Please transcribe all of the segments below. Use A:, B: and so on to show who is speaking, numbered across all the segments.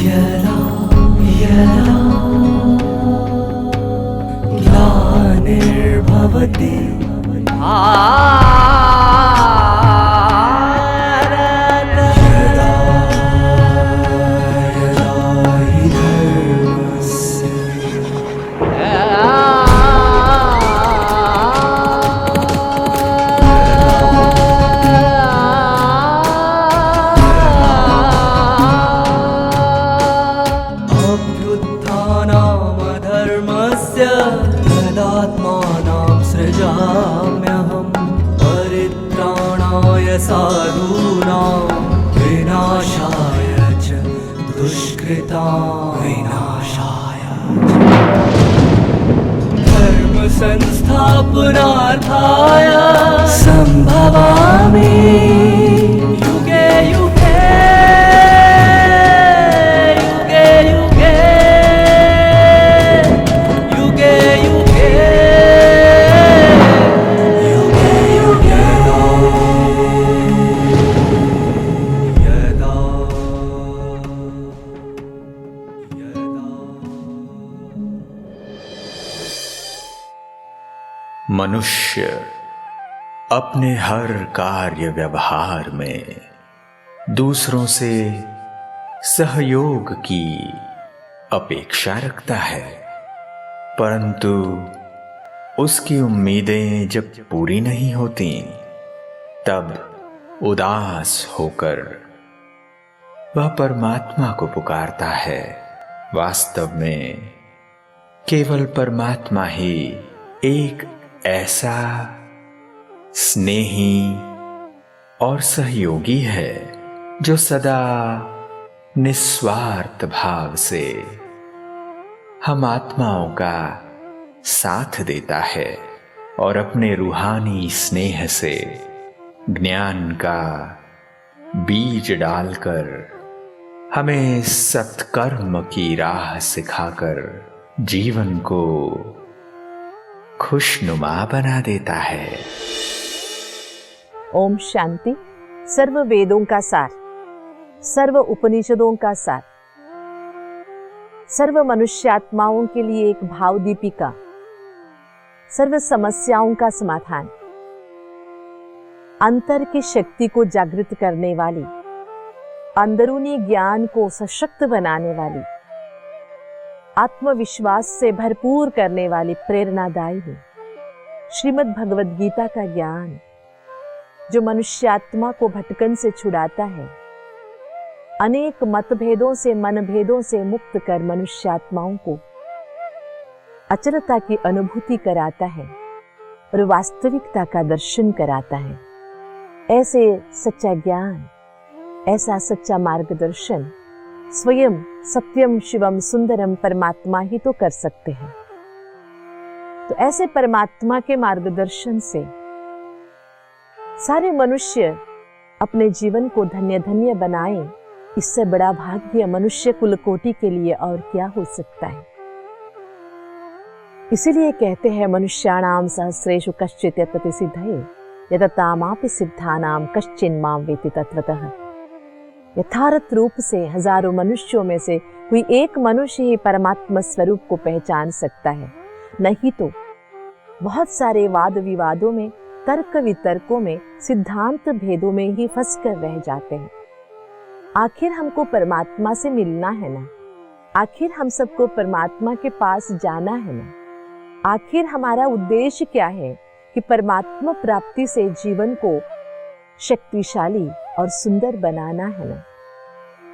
A: यदा यदा ग्लानिर्भवति तदात्मानां सृजाम्यहं परित्राणाय साधूनां विनाशाय च दुष्कृतां विनाशाय धर्म संस्थापनार्थाय संभवामि युगे युगे
B: मनुष्य अपने हर कार्य व्यवहार में दूसरों से सहयोग की अपेक्षा रखता है, परंतु उसकी उम्मीदें जब पूरी नहीं होती तब उदास होकर वह परमात्मा को पुकारता है। वास्तव में केवल परमात्मा ही एक ऐसा स्नेही और सहयोगी है जो सदा निस्वार्थ भाव से हम आत्माओं का साथ देता है और अपने रूहानी स्नेह से ज्ञान का बीज डालकर हमें सत्कर्म की राह सिखाकर जीवन को खुशनुमा बना देता है।
C: ओम शांति। सर्व वेदों का सार, सर्व उपनिषदों का सार, सर्व मनुष्यात्माओं के लिए एक भाव दीपिका, सर्व समस्याओं का समाधान, अंतर की शक्ति को जागृत करने वाली, अंदरूनी ज्ञान को सशक्त बनाने वाली, आत्मविश्वास से भरपूर करने वाली प्रेरणादायी है श्रीमद् भगवद गीता का ज्ञान, जो मनुष्यात्मा को भटकन से छुड़ाता है, अनेक मतभेदों से मनभेदों से मुक्त कर मनुष्यात्माओं को अचलता की अनुभूति कराता है और वास्तविकता का दर्शन कराता है। ऐसे सच्चा ज्ञान, ऐसा सच्चा मार्गदर्शन स्वयं सत्यम शिवम सुंदरम परमात्मा ही तो कर सकते हैं। तो ऐसे परमात्मा के मार्गदर्शन से सारे मनुष्य अपने जीवन को धन्य धन्य बनाएं, इससे बड़ा भाग्य मनुष्य कुल कोटि के लिए और क्या हो सकता है। इसीलिए कहते हैं मनुष्याणाम सहस्रेषु कश्चित् यतते सिद्धये यततामापि सिद्धानाम कश्चिन् मां वेति तत्वतः। यथार्थ रूप से हजारों मनुष्यों में से कोई एक मनुष्य ही परमात्मा स्वरूप को पहचान सकता है, नहीं तो बहुत सारे वाद विवादों में, तर्क वितर्कों में, सिद्धांत भेदों में ही फंस कर रह जाते हैं। आखिर हमको परमात्मा से मिलना है ना, आखिर हम सबको परमात्मा के पास जाना है ना, आखिर हमारा उद्देश्य क्या है कि परमात्मा प्राप्ति से जीवन को शक्तिशाली और सुंदर बनाना है ना।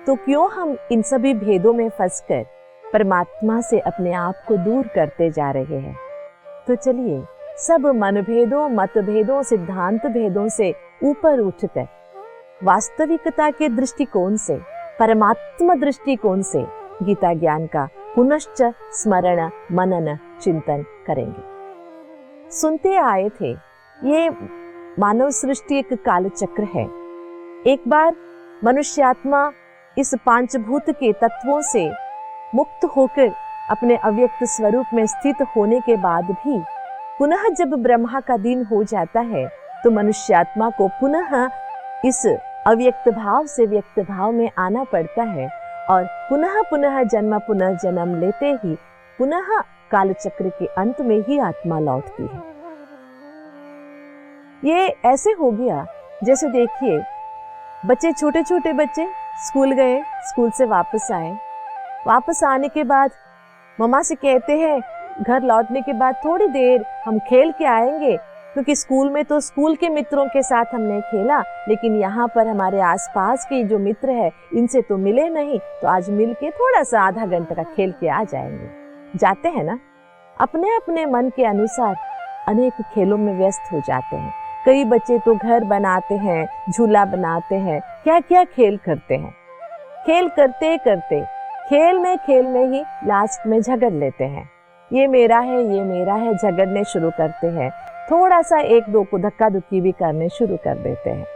C: तो क्यों हम इन सभी भेदों में फंसकर परमात्मा से अपने आप को दूर करते जा रहे हैं। तो चलिए सब मनभेदों, मतभेदों, सिद्धांत भेदों से ऊपर उठकर वास्तविकता के दृष्टिकोण से, परमात्मा दृष्टिकोण से गीता ज्ञान का पुनश्च स्मरण, मनन, चिंतन करेंगे। सुनते आए थे ये मानव सृष्टि एक कालचक्र है। एक बार मनुष्यात्मा इस पांचभूत के तत्वों से मुक्त होकर अपने अव्यक्त स्वरूप में स्थित होने के बाद भी पुनः जब ब्रह्मा का दिन हो जाता है तो मनुष्यात्मा को पुनः इस अव्यक्त भाव से व्यक्त भाव में आना पड़ता है और पुनः पुनः जन्म पुनर्जन्म लेते ही पुनः कालचक्र के अंत में ही आत्मा लौटती है। ये ऐसे हो गया जैसे देखिए, बच्चे, छोटे छोटे बच्चे स्कूल गए, स्कूल से वापस आए, वापस आने के बाद मम्मा से कहते हैं घर लौटने के बाद थोड़ी देर हम खेल के आएंगे, क्योंकि स्कूल में तो स्कूल के मित्रों के साथ हमने खेला, लेकिन यहाँ पर हमारे आसपास के जो मित्र है इनसे तो मिले नहीं, तो आज मिल के थोड़ा सा आधा घंटे का खेल के आ जाएंगे। जाते हैं ना, अपने अपने मन के अनुसार अनेक खेलों में व्यस्त हो जाते हैं। कई बच्चे तो घर बनाते हैं, झूला बनाते हैं, क्या क्या खेल करते हैं। खेल करते करते खेल में ही लास्ट में झगड़ लेते हैं, ये मेरा है, ये मेरा है, झगड़ने शुरू करते हैं। थोड़ा सा एक दो को धक्का धुक्की भी करने शुरू कर देते हैं।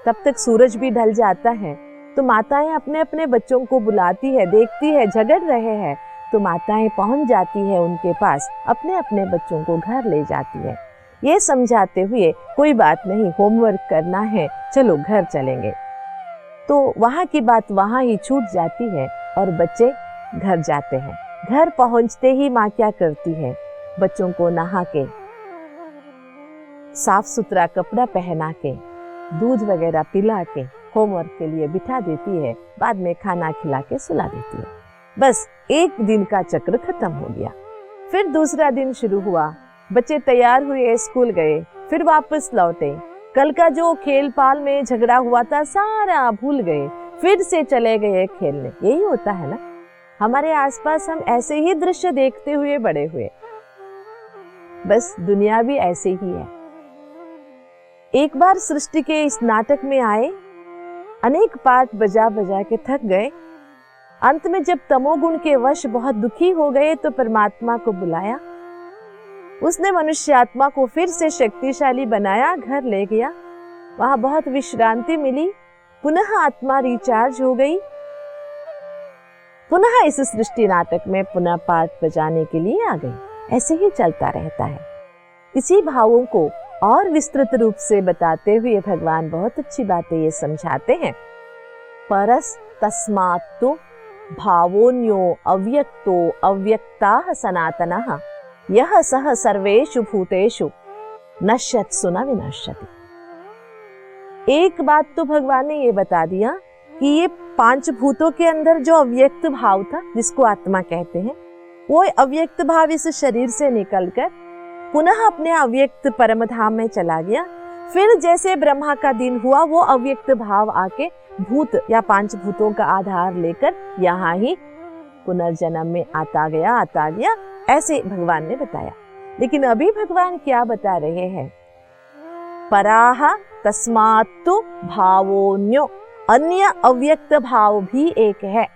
C: तब तक सूरज भी ढल जाता है, तो माताएं अपने अपने बच्चों को बुलाती है, देखती है झगड़ रहे हैं, तो माताएं पहुंच जाती है उनके पास, अपने अपने बच्चों को घर ले जाती है, ये समझाते हुए कोई बात नहीं, होमवर्क करना है, चलो घर चलेंगे। तो वहाँ की बात वहाँ ही छूट जाती है और बच्चे घर जाते हैं। घर पहुँचते ही माँ क्या करती है, बच्चों को नहा के, साफ सुथरा कपड़ा पहना के, दूध वगैरह पिला के होमवर्क के लिए बिठा देती है, बाद में खाना खिला के सुला देती है। बस एक दिन का चक्र खत्म हो गया। फिर दूसरा दिन शुरू हुआ, बच्चे तैयार हुए, स्कूल गए, फिर वापस लौटे, कल का जो खेल पाल में झगड़ा हुआ था सारा भूल गए, फिर से चले गए खेलने। यही होता है ना, हमारे आसपास हम ऐसे ही दृश्य देखते हुए बड़े हुए। बस दुनिया भी ऐसे ही है। एक बार सृष्टि के इस नाटक में आए, अनेक पाठ बजा बजा के थक गए, अंत में जब तमोगुण के वश बहुत दुखी हो गए तो परमात्मा को बुलाया। उसने मनुष्य आत्मा को फिर से शक्तिशाली बनाया, घर ले गया, वहां बहुत विश्रांति मिली, पुनः आत्मा रिचार्ज हो गई, पुनः इस सृष्टि नाटक में पुनः पाठ बजाने के लिए आ गई। ऐसे ही चलता रहता है। इसी भावों को और विस्तृत रूप से बताते हुए भगवान बहुत अच्छी बातें ये समझाते हैं। परस तस्मात्तु भावोन्यो अव्यक्तो अव्यक्ताः सनातनः यह सह सर्वेषु भूतेषु नश्यत्सु न विनश्यति। एक बात तो भगवान ने ये बता दिया कि ये 5 भूतों के अंदर जो अव्यक्त भाव था, जिसको आत्मा कहते हैं, वो अव्यक्त भाव इस शरीर से निकलकर पुनः अपने अव्यक्त परम धाम में चला गया। फिर जैसे ब्रह्मा का दिन हुआ, वो अव्यक्त भाव आके भूत या 5 भूतों का आधार लेकर यहाँ ही पुनर्जन्म में आता गया, ऐसे भगवान ने बताया। लेकिन अभी भगवान क्या बता रहे हैं, पराह तस्मात्तु भावोन्यो, अन्य अव्यक्त भाव भी एक है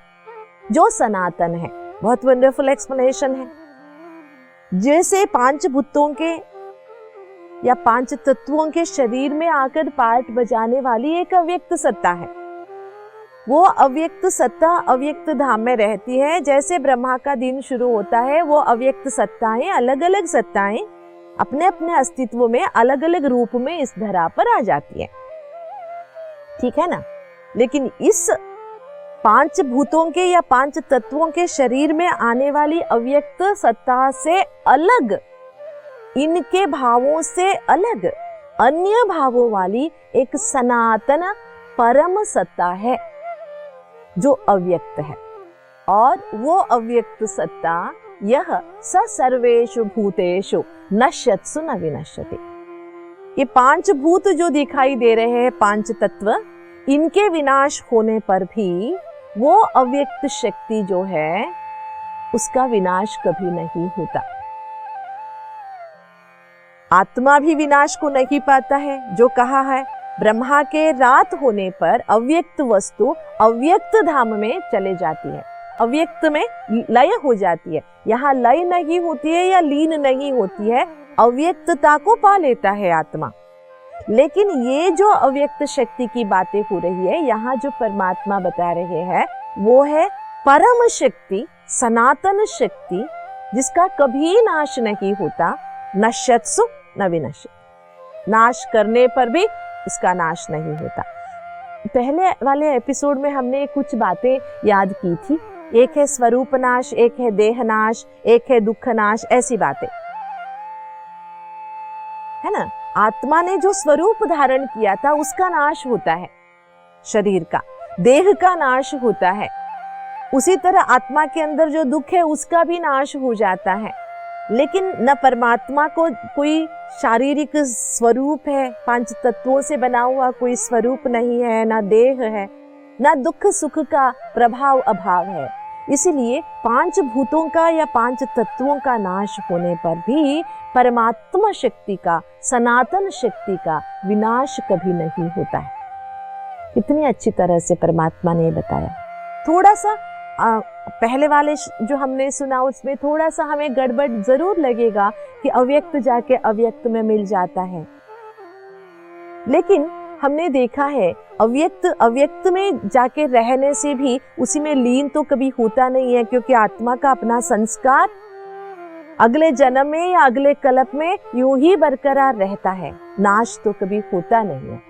C: जो सनातन है। बहुत वंडरफुल एक्सप्लेनेशन है। जैसे 5 भूतों के या 5 तत्वों के शरीर में आकर पार्ट बजाने वाली एक अव्यक्त सत्ता है, वो अव्यक्त सत्ता अव्यक्त धाम में रहती है। जैसे ब्रह्मा का दिन शुरू होता है, वो अव्यक्त सत्ताएं, अलग अलग सत्ताएं अपने अपने अस्तित्व में अलग अलग रूप में इस धरा पर आ जाती है, ठीक है ना। लेकिन इस 5 भूतों के या 5 तत्वों के शरीर में आने वाली अव्यक्त सत्ता से अलग, इनके भावों से अलग अन्य भावों वाली एक सनातन परम सत्ता है जो अव्यक्त है। और वो अव्यक्त सत्ता यह स सर्वेषु भूतेषु नश्यत्सु न विनश्यति। ये 5 भूत जो दिखाई दे रहे हैं, 5 तत्व, इनके विनाश होने पर भी वो अव्यक्त शक्ति जो है उसका विनाश कभी नहीं होता। आत्मा भी विनाश को नहीं पाता है। जो कहा है, ब्रह्मा के रात होने पर अव्यक्त वस्तु अव्यक्त धाम में चले जाती है, अव्यक्त में लय हो जाती है। यहाँ लय नहीं होती है या लीन नहीं होती है, अव्यक्तता को पा लेता है आत्मा। लेकिन ये जो अव्यक्त शक्ति की बातें हो रही है, यहाँ जो परमात्मा बता रहे हैं, वो है परम शक्ति, सनातन शक्ति, जिसका कभी नाश नहीं होता। नश्यत्सु न विनश्यति, नाश करने पर भी उसका नाश नहीं होता। पहले वाले एपिसोड में हमने कुछ बातें याद की थी। एक है स्वरूप नाश, एक है देह नाश, एक है दुख नाश, ऐसी बातें है ना। आत्मा ने जो स्वरूप धारण किया था उसका नाश होता है, शरीर का, देह का नाश होता है। उसी तरह आत्मा के अंदर जो दुख है उसका भी नाश हो जाता है। लेकिन न परमात्मा को कोई शारीरिक स्वरूप है, पांच तत्वों से बना हुआ कोई स्वरूप नहीं है, ना देह है, ना दुख सुख का प्रभाव अभाव है। इसीलिए पांच भूतों का या पांच तत्वों का नाश होने पर भी परमात्मा शक्ति का, सनातन शक्ति का विनाश कभी नहीं होता है। कितनी अच्छी तरह से परमात्मा ने बताया। थोड़ा सा पहले वाले जो हमने सुना उसमें थोड़ा सा हमें गड़बड़ जरूर लगेगा कि अव्यक्त जाके अव्यक्त में मिल जाता है, लेकिन हमने देखा है अव्यक्त में जाके रहने से भी उसी में लीन तो कभी होता नहीं है, क्योंकि आत्मा का अपना संस्कार अगले जन्म में या अगले कल्प में यूं ही बरकरार रहता है, नाश तो कभी होता नहीं है।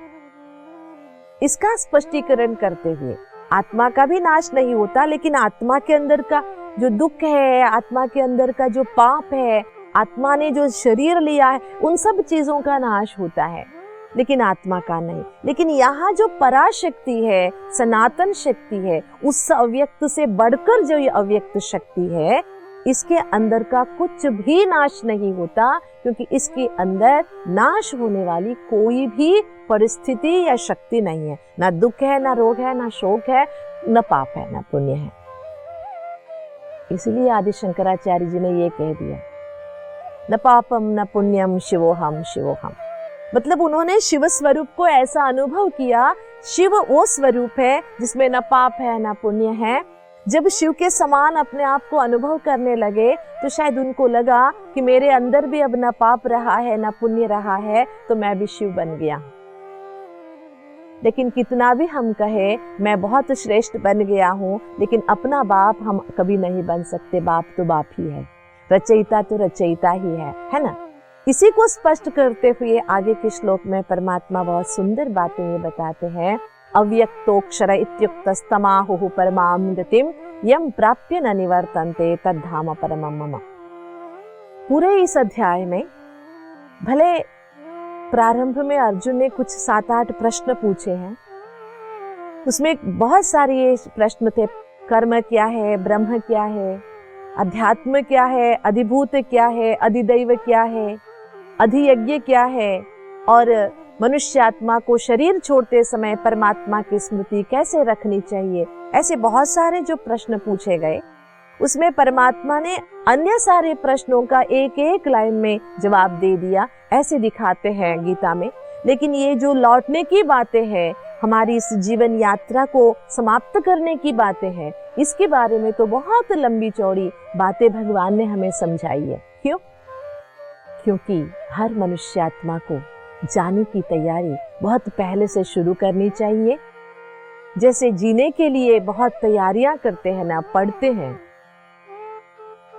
C: इसका स्पष्टीकरण करते हुए आत्मा का भी नाश नहीं होता, लेकिन आत्मा के अंदर का जो दुख है, आत्मा के अंदर का जो पाप है, आत्मा ने जो शरीर लिया है, उन सब चीजों का नाश होता है, लेकिन आत्मा का नहीं। लेकिन यहाँ जो पराशक्ति है, सनातन शक्ति है, उस अव्यक्त से बढ़कर जो ये अव्यक्त शक्ति है, इसके अंदर का कुछ भी नाश नहीं होता, क्योंकि इसके अंदर नाश होने वाली कोई भी परिस्थिति या शक्ति नहीं है। ना दुख है, ना रोग है, ना शोक है, न पाप है, ना पुण्य है। इसलिए आदि शंकराचार्य जी ने ये कह दिया, न पापम न पुण्यम शिवोहम शिवोहम। मतलब उन्होंने शिव स्वरूप को ऐसा अनुभव किया, शिव वो स्वरूप है जिसमें न पाप है, न पुण्य है। जब शिव के समान अपने आप को अनुभव करने लगे तो शायद उनको लगा कि मेरे अंदर भी अब न पाप रहा है, न पुण्य रहा है, तो मैं भी शिव बन गया। लेकिन कितना भी हम कहे मैं बहुत श्रेष्ठ बन गया हूँ, लेकिन अपना बाप हम कभी नहीं बन सकते। बाप तो बाप ही है, रचयिता तो रचयिता ही है ना। इसी को स्पष्ट करते हुए आगे के श्लोक में परमात्मा बहुत सुंदर बातें ये बताते हैं। अव्यक्तोक्षर इत्युक्तस्तमाहुः परमां गतिं यं प्राप्य न निवर्तन्ते तद्धाम परमं मम। पूरे इस अध्याय में भले प्रारंभ में अर्जुन ने कुछ 7-8 प्रश्न पूछे हैं, उसमें बहुत सारे ये प्रश्न थे। कर्म क्या है, ब्रह्म क्या है, अध्यात्म क्या है, अधिभूत क्या है, अधिदैव क्या है, अधियज्ञ क्या है, और मनुष्य आत्मा को शरीर छोड़ते समय परमात्मा की स्मृति कैसे रखनी चाहिए। ऐसे बहुत सारे जो प्रश्न पूछे गए, उसमें परमात्मा ने अन्य सारे प्रश्नों का एक एक लाइन में जवाब दे दिया, ऐसे दिखाते हैं गीता में। लेकिन ये जो लौटने की बातें हैं, हमारी इस जीवन यात्रा को समाप्त करने की बातें हैं, इसके बारे में तो बहुत लंबी चौड़ी बातें भगवान ने हमें समझाई है। क्यों? क्योंकि हर मनुष्य आत्मा को जाने की तैयारी बहुत पहले से शुरू करनी चाहिए। जैसे जीने के लिए बहुत तैयारियां करते हैं ना, पढ़ते हैं,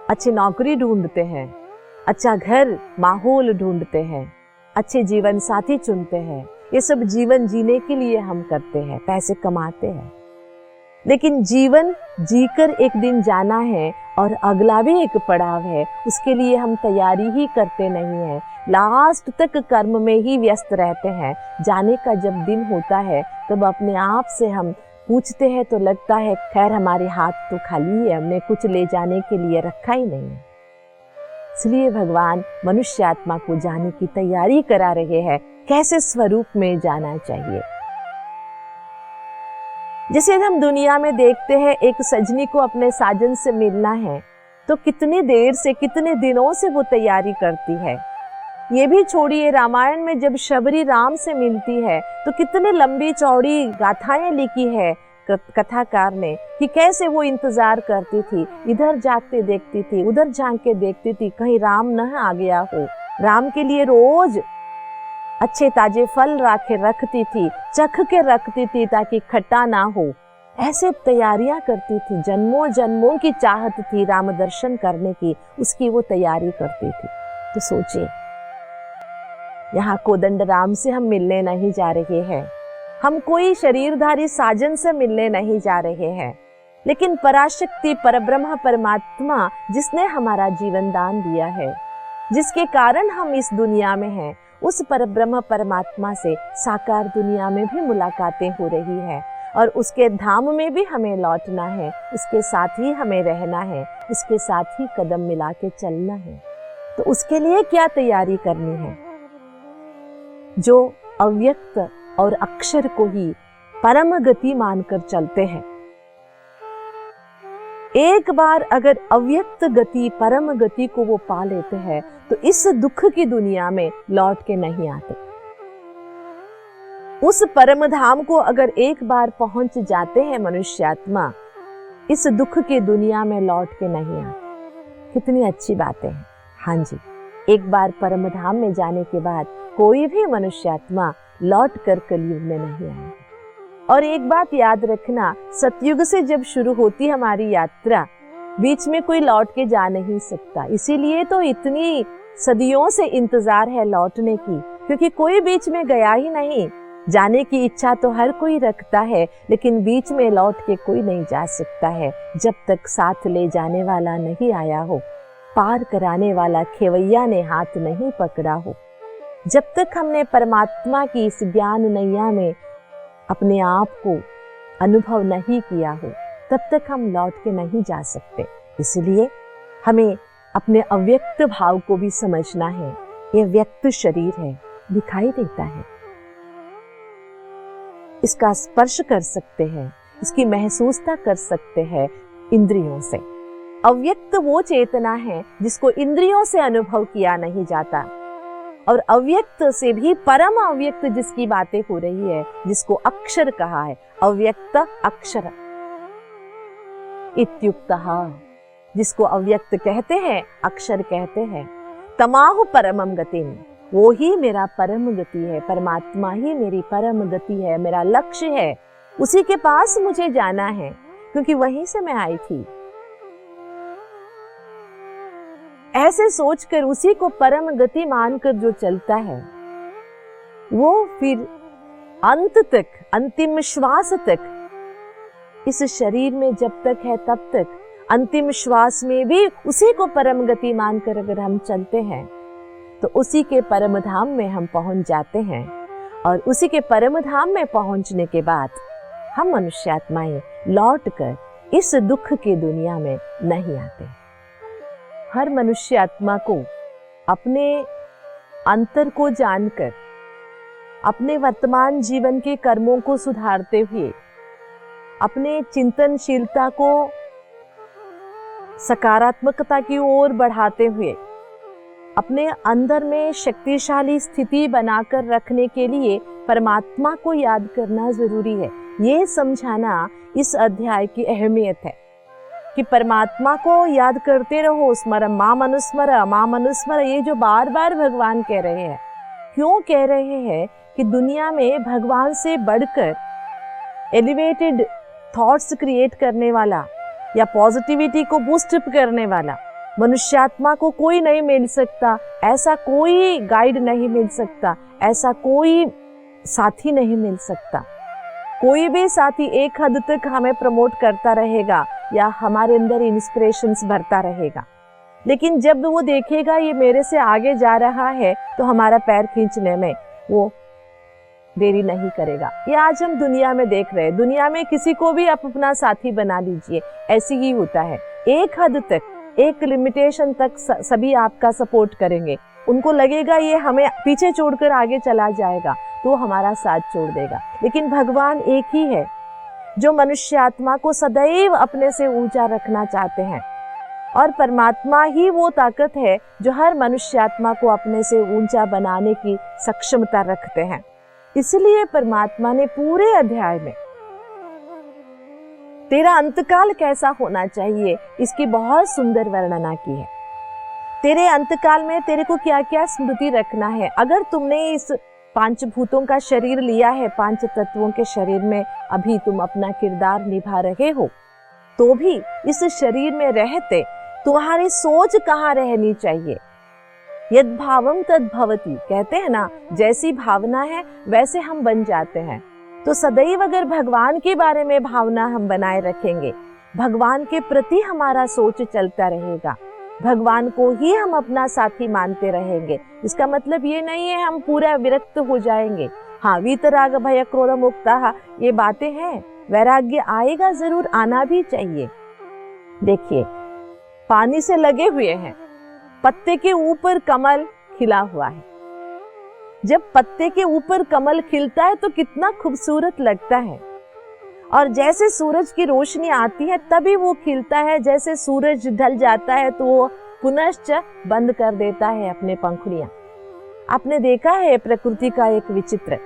C: अच्छी नौकरी ढूंढते हैं, अच्छा घर माहौल ढूंढते हैं, अच्छे जीवन साथी चुनते हैं, ये सब जीवन जीने के लिए हम करते हैं, पैसे कमाते हैं। लेकिन जीवन जीकर एक दिन जाना है और अगला भी एक पड़ाव है, उसके लिए हम तैयारी ही करते नहीं हैं, लास्ट तक कर्म में ही व्यस्त रहते हैं। जाने का जब दिन होता है तब अपने आप से हम पूछते हैं तो लगता है खैर हमारे हाथ तो खाली है, हमने कुछ ले जाने के लिए रखा ही नहीं है। इसलिए भगवान मनुष्य आत्मा को जाने की तैयारी करा रहे हैं, कैसे स्वरूप में जाना चाहिए। जैसे हम दुनिया में देखते हैं, एक सजनी को अपने साजन से मिलना है तो कितनी देर से, कितने दिनों से वो तैयारी करती है। ये भी छोड़िए, रामायण में जब शबरी राम से मिलती है तो कितने लंबी चौड़ी गाथाएं लिखी है कथाकार ने कि कैसे वो इंतजार करती थी, इधर जाके देखती थी, उधर झांक के देखती थी, कहीं राम न आ गया हो। राम के लिए रोज अच्छे ताजे फल रखती थी, चख के रखती थी ताकि खट्टा ना हो। ऐसे तैयारियां करती थी, जन्मों जन्मों की चाहत थी राम दर्शन करने की, उसकी वो तैयारी करती थी। तो सोचिए, यहाँ कोदंड राम से हम मिलने नहीं जा रहे हैं, हम कोई शरीरधारी साजन से मिलने नहीं जा रहे हैं, लेकिन पराशक्ति परब्रह्म परमात्मा जिसने हमारा जीवन दान दिया है, जिसके कारण हम इस दुनिया में हैं, उस परब्रह्म परमात्मा से साकार दुनिया में भी मुलाकातें हो रही है और उसके धाम में भी हमें लौटना है, उसके साथ ही हमें रहना है, उसके साथ ही कदम मिला के चलना है। तो उसके लिए क्या तैयारी करनी है? जो अव्यक्त और अक्षर को ही परम गति मानकर चलते हैं, एक बार अगर अव्यक्त गति परम गति को वो पा लेते हैं तो इस दुख की दुनिया में लौट के नहीं आते। उस परम धाम को अगर एक बार पहुंच जाते हैं मनुष्यात्मा, इस दुख की दुनिया में लौट के नहीं आते। कितनी अच्छी बातें हैं। हाँ जी, एक बार परम धाम में जाने के बाद कोई भी मनुष्यात्मा लौट कर कलयुग में नहीं आएगा। और एक बात याद रखना, सतयुग से जब शुरू होती हमारी यात्रा, बीच में कोई लौट के जा नहीं सकता। इसीलिए तो इतनी सदियों से इंतजार है लौटने की, क्योंकि कोई बीच में गया ही नहीं। जाने की इच्छा तो हर कोई रखता है, लेकिन बीच में लौट के कोई नहीं जा सकता है जब तक साथ ले जाने वाला नहीं आया हो, पार कराने वाला खेवैया ने हाथ नहीं पकड़ा हो। जब तक हमने परमात्मा की इस ज्ञान नैया में अपने आप को अनुभव नहीं किया हो, तब तक हम लौट के नहीं जा सकते। इसलिए हमें अपने अव्यक्त भाव को भी समझना है। ये व्यक्त शरीर है, दिखाई देता है, इसका स्पर्श कर सकते हैं, इसकी महसूसता कर सकते हैं इंद्रियों से। अव्यक्त वो चेतना है जिसको इंद्रियों से अनुभव किया नहीं जाता, और अव्यक्त से भी परम अव्यक्त जिसकी बातें हो रही है, जिसको अक्षर कहा है, अव्यक्त अक्षर इत्युक्तः, जिसको अव्यक्त कहते हैं, अक्षर कहते हैं। तमाहु परमम गतिम, वो ही मेरा परम गति है, परमात्मा ही मेरी परम गति है, मेरा लक्ष्य है, उसी के पास मुझे जाना है, क्योंकि वहीं से मैं आई थी। ऐसे सोचकर उसी को परम गति मानकर जो चलता है, वो फिर अंत तक, अंतिम श्वास तक, इस शरीर में जब तक है तब तक, अंतिम श्वास में भी उसी को परम गति मानकर अगर हम चलते हैं तो उसी के परम धाम में हम पहुंच जाते हैं। और उसी के परम धाम में पहुंचने के बाद हम मनुष्यात्माएं लौट कर इस दुख की दुनिया में नहीं आते। हर मनुष्य आत्मा को अपने अंतर को जानकर, अपने वर्तमान जीवन के कर्मों को सुधारते हुए, अपने चिंतनशीलता को सकारात्मकता की ओर बढ़ाते हुए, अपने अंदर में शक्तिशाली स्थिति बनाकर रखने के लिए परमात्मा को याद करना जरूरी है। ये समझाना इस अध्याय की अहमियत है कि परमात्मा को याद करते रहो। स्मर माम अनुस्मर, माम अनुस्मर, ये जो बार बार भगवान कह रहे हैं, क्यों कह रहे हैं कि दुनिया में भगवान से बढ़कर एलिवेटेड थॉट्स क्रिएट करने वाला या पॉजिटिविटी को बूस्ट अप करने वाला मनुष्यात्मा को कोई नहीं मिल सकता। ऐसा कोई गाइड नहीं मिल सकता, ऐसा कोई साथी नहीं मिल सकता। कोई भी साथी एक हद तक हमें प्रमोट करता रहेगा या हमारे अंदर इंस्पिरेशंस भरता रहेगा, लेकिन जब वो देखेगा ये मेरे से आगे जा रहा है तो हमारा पैर खींचने में वो देरी नहीं करेगा। ये आज हम दुनिया में देख रहे हैं। दुनिया में किसी को भी आप अपना साथी बना लीजिए, ऐसी ही होता है। एक हद तक, एक लिमिटेशन तक सभी आपका सपोर्ट करेंगे। उनको लगेगा ये हमें पीछे छोड़कर आगे चला जाएगा तो हमारा साथ छोड़ देगा। लेकिन भगवान एक ही है जो मनुष्य आत्मा को सदैव अपने से ऊंचा रखना चाहते हैं, और परमात्मा ही वो ताकत है जो हर मनुष्य आत्मा को अपने से ऊंचा बनाने की सक्षमता रखते हैं। इसलिए परमात्मा ने पूरे अध्याय में तेरा अंतकाल कैसा होना चाहिए इसकी बहुत सुंदर वर्णना की है। तेरे अंतकाल में तेरे को क्या क्या स्मृति रखना है। अगर तुमने इस पांच भूतों का शरीर लिया है, पांच तत्वों के शरीर में अभी तुम अपना किरदार निभा रहे हो, तो भी इस शरीर में रहते तुम्हारी सोच कहाँ रहनी चाहिए। यद भावम तद भवति, कहते हैं ना, जैसी भावना है वैसे हम बन जाते हैं। तो सदैव अगर भगवान के बारे में भावना हम बनाए रखेंगे, भगवान के प्रति हमारा सोच चलता रहेगा, भगवान को ही हम अपना साथी मानते रहेंगे, इसका मतलब ये नहीं है हम पूरा विरक्त हो जाएंगे। हाँ, वीतराग भय क्रोध मुक्ता, ये बातें हैं, वैराग्य आएगा, जरूर आना भी चाहिए। देखिए, पानी से लगे हुए हैं, पत्ते के ऊपर कमल खिला हुआ है। जब पत्ते के ऊपर कमल खिलता है तो कितना खूबसूरत लगता है, और जैसे सूरज की रोशनी आती है तभी वो खिलता है, जैसे सूरज ढल जाता है तो वो पुनश्च बंद कर देता है अपने पंखुड़ियां। आपने देखा है प्रकृति का एक विचित्र।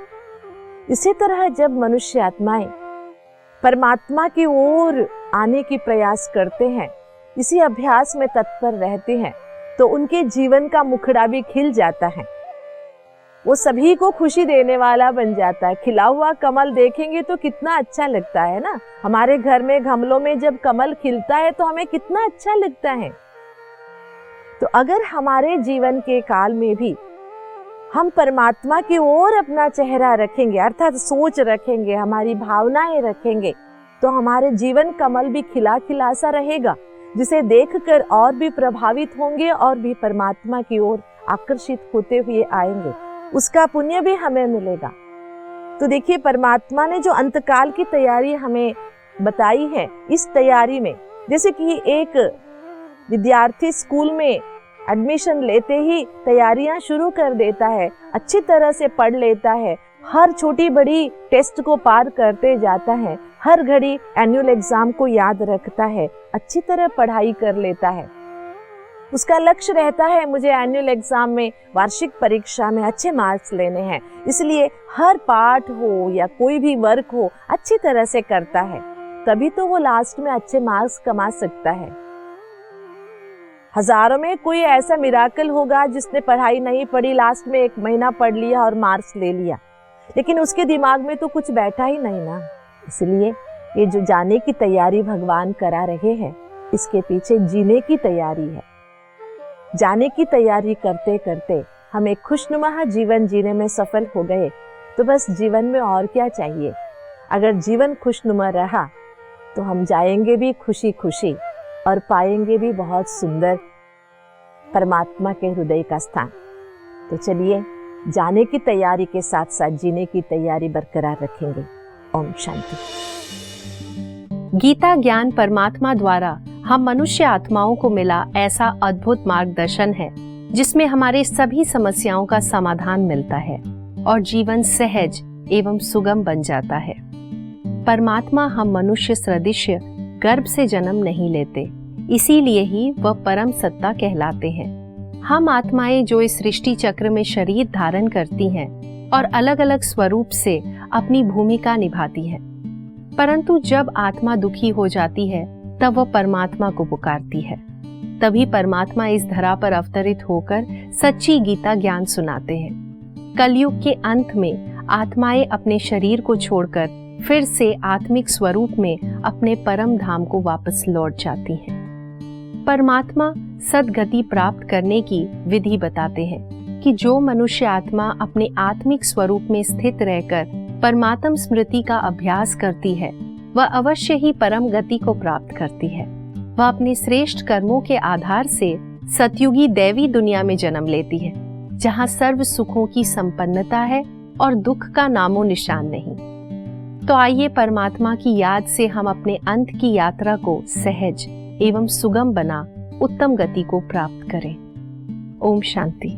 C: इसी तरह जब मनुष्य आत्माएं परमात्मा की ओर आने की प्रयास करते हैं, इसी अभ्यास में तत्पर रहते हैं, तो उनके जीवन का मुखड़ा भी खिल जाता है, वो सभी को खुशी देने वाला बन जाता है। खिला हुआ कमल देखेंगे तो कितना अच्छा लगता है ना। हमारे घर में गमलों में जब कमल खिलता है तो हमें कितना अच्छा लगता है। तो अगर हमारे जीवन के काल में भी हम परमात्मा की ओर अपना चेहरा रखेंगे, अर्थात सोच रखेंगे, हमारी भावनाएं रखेंगे, तो हमारे जीवन कमल भी खिला खिला सा रहेगा, जिसे देखकर और भी प्रभावित होंगे और भी परमात्मा की ओर आकर्षित होते हुए आएंगे। उसका पुण्य भी हमें मिलेगा। तो देखिए, परमात्मा ने जो अंतकाल की तैयारी हमें बताई है, इस तैयारी में जैसे कि एक विद्यार्थी स्कूल में एडमिशन लेते ही तैयारियां शुरू कर देता है, अच्छी तरह से पढ़ लेता है, हर छोटी बड़ी टेस्ट को पार करते जाता है, हर घड़ी एनुअल एग्जाम को याद रखता है, अच्छी तरह पढ़ाई कर लेता है। उसका लक्ष्य रहता है मुझे एनुअल एग्जाम में, वार्षिक परीक्षा में अच्छे मार्क्स लेने हैं, इसलिए हर पाठ हो या कोई भी वर्क हो अच्छी तरह से करता है, तभी तो वो लास्ट में अच्छे मार्क्स कमा सकता है। हजारों में कोई ऐसा मिराकल होगा जिसने पढ़ाई नहीं पढ़ी, लास्ट में 1 महीना पढ़ लिया और मार्क्स ले लिया, लेकिन उसके दिमाग में तो कुछ बैठा ही नहीं ना। इसलिए ये जो जाने की तैयारी भगवान करा रहे हैं, इसके पीछे जीने की तैयारी है। जाने की तैयारी करते करते हम एक खुशनुमा जीवन जीने में सफल हो गए तो बस जीवन में और क्या चाहिए। अगर जीवन खुशनुमा रहा तो हम जाएंगे भी खुशी खुशी और पाएंगे भी बहुत सुंदर परमात्मा के हृदय का स्थान। तो चलिए, जाने की तैयारी के साथ साथ जीने की तैयारी बरकरार रखेंगे। ओम शांति।
D: गीता ज्ञान परमात्मा द्वारा हम मनुष्य आत्माओं को मिला ऐसा अद्भुत मार्गदर्शन है जिसमें हमारे सभी समस्याओं का समाधान मिलता है और जीवन सहज एवं सुगम बन जाता है। परमात्मा हम मनुष्य सदृश गर्भ से जन्म नहीं लेते, इसीलिए ही वह परम सत्ता कहलाते हैं। हम आत्माएं जो इस सृष्टि चक्र में शरीर धारण करती हैं और अलग अलग स्वरूप से अपनी भूमिका निभाती हैं, परंतु जब आत्मा दुखी हो जाती है तब वह परमात्मा को पुकारती है। तभी परमात्मा इस धरा पर अवतरित होकर सच्ची गीता ज्ञान सुनाते हैं। कलयुग के अंत में आत्माएं अपने शरीर को छोड़कर फिर से आत्मिक स्वरूप में अपने परम धाम को वापस लौट जाती हैं। परमात्मा सद्गति प्राप्त करने की विधि बताते हैं कि जो मनुष्य आत्मा अपने आत्मिक स्वरूप में स्थित रहकर परमात्म स्मृति का अभ्यास करती है, वह अवश्य ही परम गति को प्राप्त करती है। वह अपने श्रेष्ठ कर्मों के आधार से सतयुगी दैवी दुनिया में जन्म लेती है, जहाँ सर्व सुखों की संपन्नता है और दुख का नामो निशान नहीं। तो आइए परमात्मा की याद से हम अपने अंत की यात्रा को सहज एवं सुगम बना उत्तम गति को प्राप्त करें। ओम शांति।